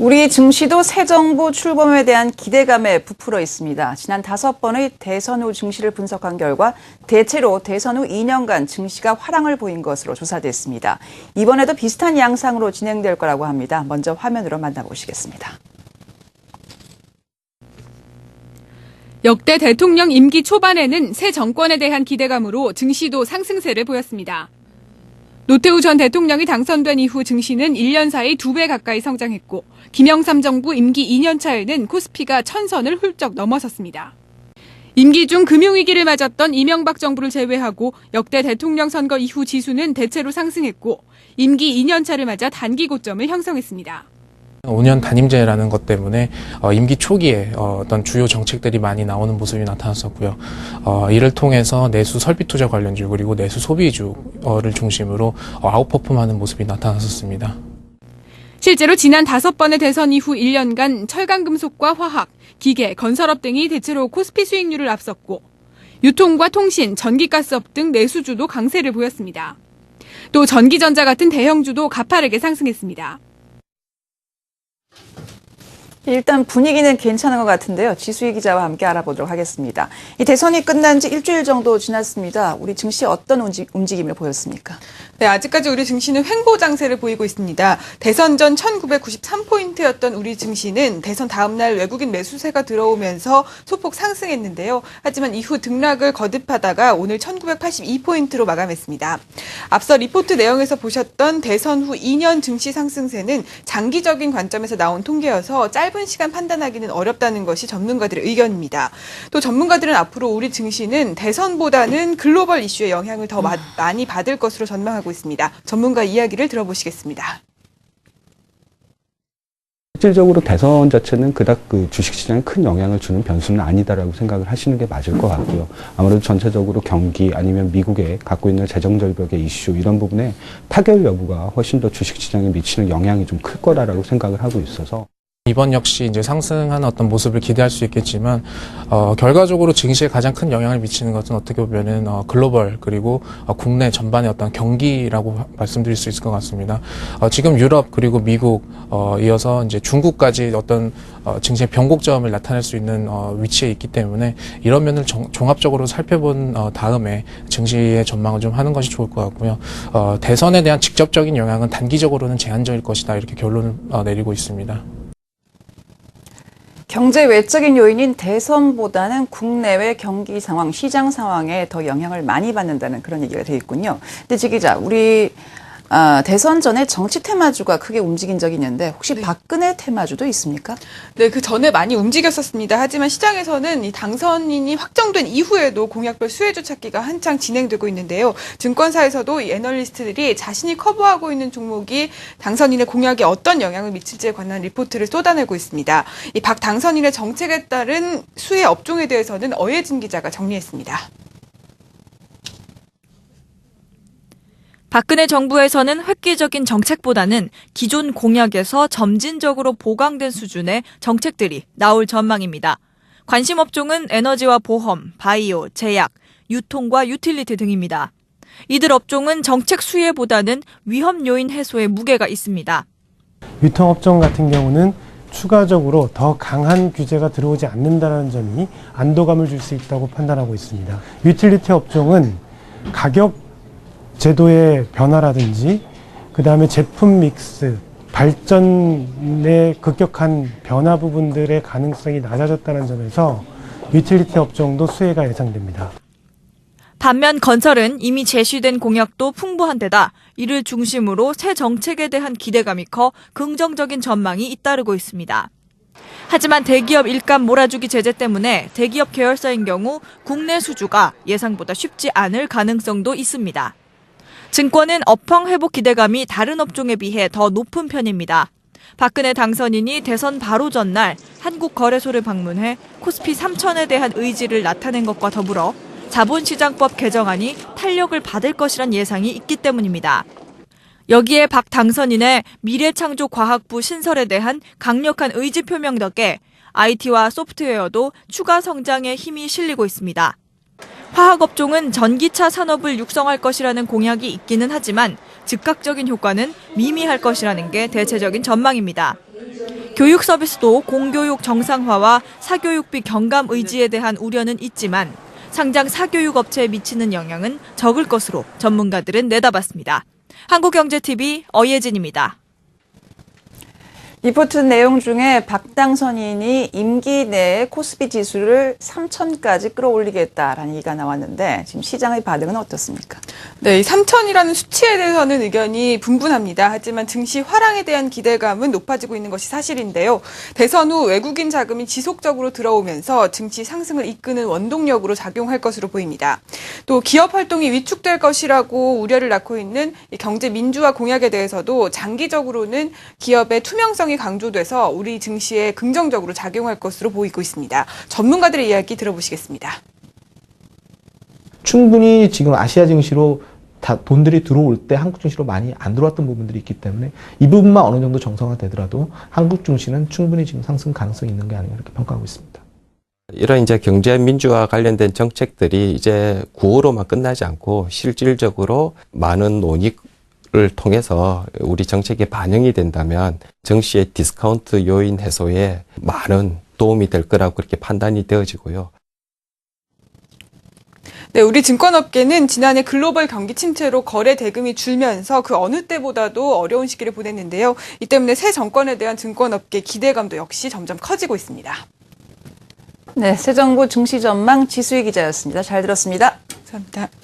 우리 증시도 새 정부 출범에 대한 기대감에 부풀어 있습니다. 지난 5번의 대선 후 증시를 분석한 결과 대체로 대선 후 2년간 증시가 화랑을 보인 것으로 조사됐습니다. 이번에도 비슷한 양상으로 진행될 거라고 합니다. 먼저 화면으로 만나보시겠습니다. 역대 대통령 임기 초반에는 새 정권에 대한 기대감으로 증시도 상승세를 보였습니다. 노태우 전 대통령이 당선된 이후 증시는 1년 사이 2배 가까이 성장했고 김영삼 정부 임기 2년 차에는 코스피가 1000선을 훌쩍 넘어섰습니다. 임기 중 금융위기를 맞았던 이명박 정부를 제외하고 역대 대통령 선거 이후 지수는 대체로 상승했고 임기 2년 차를 맞아 단기 고점을 형성했습니다. 5년 단임제라는 것 때문에 임기 초기에 어떤 주요 정책들이 많이 나오는 모습이 나타났었고요. 이를 통해서 내수 설비 투자 관련주 그리고 내수 소비주를 중심으로 아웃퍼폼하는 모습이 나타났었습니다. 실제로 지난 5번의 대선 이후 1년간 철강금속과 화학, 기계, 건설업 등이 대체로 코스피 수익률을 앞섰고 유통과 통신, 전기가스업 등 내수주도 강세를 보였습니다. 또 전기전자 같은 대형주도 가파르게 상승했습니다. 일단 분위기는 괜찮은 것 같은데요. 지수희 기자와 함께 알아보도록 하겠습니다. 이 대선이 끝난 지 일주일 정도 지났습니다. 우리 증시 어떤 움직임을 보였습니까? 네, 아직까지 우리 증시는 횡보 장세를 보이고 있습니다. 대선 전 1993포인트였던 우리 증시는 대선 다음 날 외국인 매수세가 들어오면서 소폭 상승했는데요. 하지만 이후 등락을 거듭하다가 오늘 1982포인트로 마감했습니다. 앞서 리포트 내용에서 보셨던 대선 후 2년 증시 상승세는 장기적인 관점에서 나온 통계여서 짧은 시간 판단하기는 어렵다는 것이 전문가들의 의견입니다. 또 전문가들은 앞으로 우리 증시는 대선보다는 글로벌 이슈의 영향을 더 많이 받을 것으로 전망하고 있습니다. 전문가 이야기를 들어보시겠습니다. 실질적으로 대선 자체는 그닥 주식시장에 큰 영향을 주는 변수는 아니다라고 생각을 하시는 게 맞을 것 같고요. 아무래도 전체적으로 경기 아니면 미국에 갖고 있는 재정절벽의 이슈 이런 부분에 타결 여부가 훨씬 더 주식시장에 미치는 영향이 좀 클 거라고 생각을 하고 있어서 이번 역시 이제 상승하는 어떤 모습을 기대할 수 있겠지만 결과적으로 증시에 가장 큰 영향을 미치는 것은 어떻게 보면은 글로벌 그리고 국내 전반의 어떤 경기라고 말씀드릴 수 있을 것 같습니다. 지금 유럽 그리고 미국 이어서 이제 중국까지 어떤 증시의 변곡점을 나타낼 수 있는 위치에 있기 때문에 이런 면을 종합적으로 살펴본 다음에 증시의 전망을 좀 하는 것이 좋을 것 같고요. 대선에 대한 직접적인 영향은 단기적으로는 제한적일 것이다 이렇게 결론을 내리고 있습니다. 경제 외적인 요인인 대선보다는 국내외 경기 상황, 시장 상황에 더 영향을 많이 받는다는 그런 얘기가 되어 있군요. 근데 지 기자, 우리 대선 전에 정치 테마주가 크게 움직인 적이 있는데 혹시 박근혜 테마주도 있습니까? 네, 그 전에 많이 움직였었습니다. 하지만 시장에서는 이 당선인이 확정된 이후에도 공약별 수혜주 찾기가 한창 진행되고 있는데요. 증권사에서도 이 애널리스트들이 자신이 커버하고 있는 종목이 당선인의 공약에 어떤 영향을 미칠지에 관한 리포트를 쏟아내고 있습니다. 이 박 당선인의 정책에 따른 수혜 업종에 대해서는 어예진 기자가 정리했습니다. 박근혜 정부에서는 획기적인 정책보다는 기존 공약에서 점진적으로 보강된 수준의 정책들이 나올 전망입니다. 관심 업종은 에너지와 보험, 바이오, 제약, 유통과 유틸리티 등입니다. 이들 업종은 정책 수혜보다는 위험 요인 해소에 무게가 있습니다. 유통업종 같은 경우는 추가적으로 더 강한 규제가 들어오지 않는다는 점이 안도감을 줄 수 있다고 판단하고 있습니다. 유틸리티 업종은 가격 제도의 변화라든지 그다음에 제품 믹스, 발전의 급격한 변화 부분들의 가능성이 낮아졌다는 점에서 유틸리티 업종도 수혜가 예상됩니다. 반면 건설은 이미 제시된 공약도 풍부한 데다 이를 중심으로 새 정책에 대한 기대감이 커 긍정적인 전망이 잇따르고 있습니다. 하지만 대기업 일감 몰아주기 제재 때문에 대기업 계열사인 경우 국내 수주가 예상보다 쉽지 않을 가능성도 있습니다. 증권은 업황 회복 기대감이 다른 업종에 비해 더 높은 편입니다. 박근혜 당선인이 대선 바로 전날 한국거래소를 방문해 코스피 3000에 대한 의지를 나타낸 것과 더불어 자본시장법 개정안이 탄력을 받을 것이란 예상이 있기 때문입니다. 여기에 박 당선인의 미래창조과학부 신설에 대한 강력한 의지 표명 덕에 IT와 소프트웨어도 추가 성장에 힘이 실리고 있습니다. 화학업종은 전기차 산업을 육성할 것이라는 공약이 있기는 하지만 즉각적인 효과는 미미할 것이라는 게 대체적인 전망입니다. 교육 서비스도 공교육 정상화와 사교육비 경감 의지에 대한 우려는 있지만 상장 사교육 업체에 미치는 영향은 적을 것으로 전문가들은 내다봤습니다. 한국경제TV 어예진입니다. 리포트 내용 중에 박당선인이 임기 내에 코스피 지수를 3,000까지 끌어올리겠다라는 얘기가 나왔는데 지금 시장의 반응은 어떻습니까? 네, 이 3,000이라는 수치에 대해서는 의견이 분분합니다. 하지만 증시 화랑에 대한 기대감은 높아지고 있는 것이 사실인데요. 대선 후 외국인 자금이 지속적으로 들어오면서 증시 상승을 이끄는 원동력으로 작용할 것으로 보입니다. 또 기업 활동이 위축될 것이라고 우려를 낳고 있는 이 경제 민주화 공약에 대해서도 장기적으로는 기업의 투명성이 강조돼서 우리 증시에 긍정적으로 작용할 것으로 보이고 있습니다. 전문가들의 이야기 들어보시겠습니다. 충분히 지금 아시아 증시로 다 돈들이 들어올 때 한국 증시로 많이 안 들어왔던 부분들이 있기 때문에 이 부분만 어느 정도 정상화되더라도 한국 증시는 충분히 지금 상승 가능성이 있는 게 아닌가 이렇게 평가하고 있습니다. 이런 이제 경제 민주화 관련된 정책들이 이제 구호로만 끝나지 않고 실질적으로 많은 논의를 통해서 우리 정책에 반영이 된다면 증시의 디스카운트 요인 해소에 많은 도움이 될 거라고 그렇게 판단이 되어지고요. 네, 우리 증권업계는 지난해 글로벌 경기 침체로 거래 대금이 줄면서 그 어느 때보다도 어려운 시기를 보냈는데요. 이 때문에 새 정권에 대한 증권업계 기대감도 역시 점점 커지고 있습니다. 네, 새 정부 증시 전망 지수희 기자였습니다. 잘 들었습니다. 감사합니다.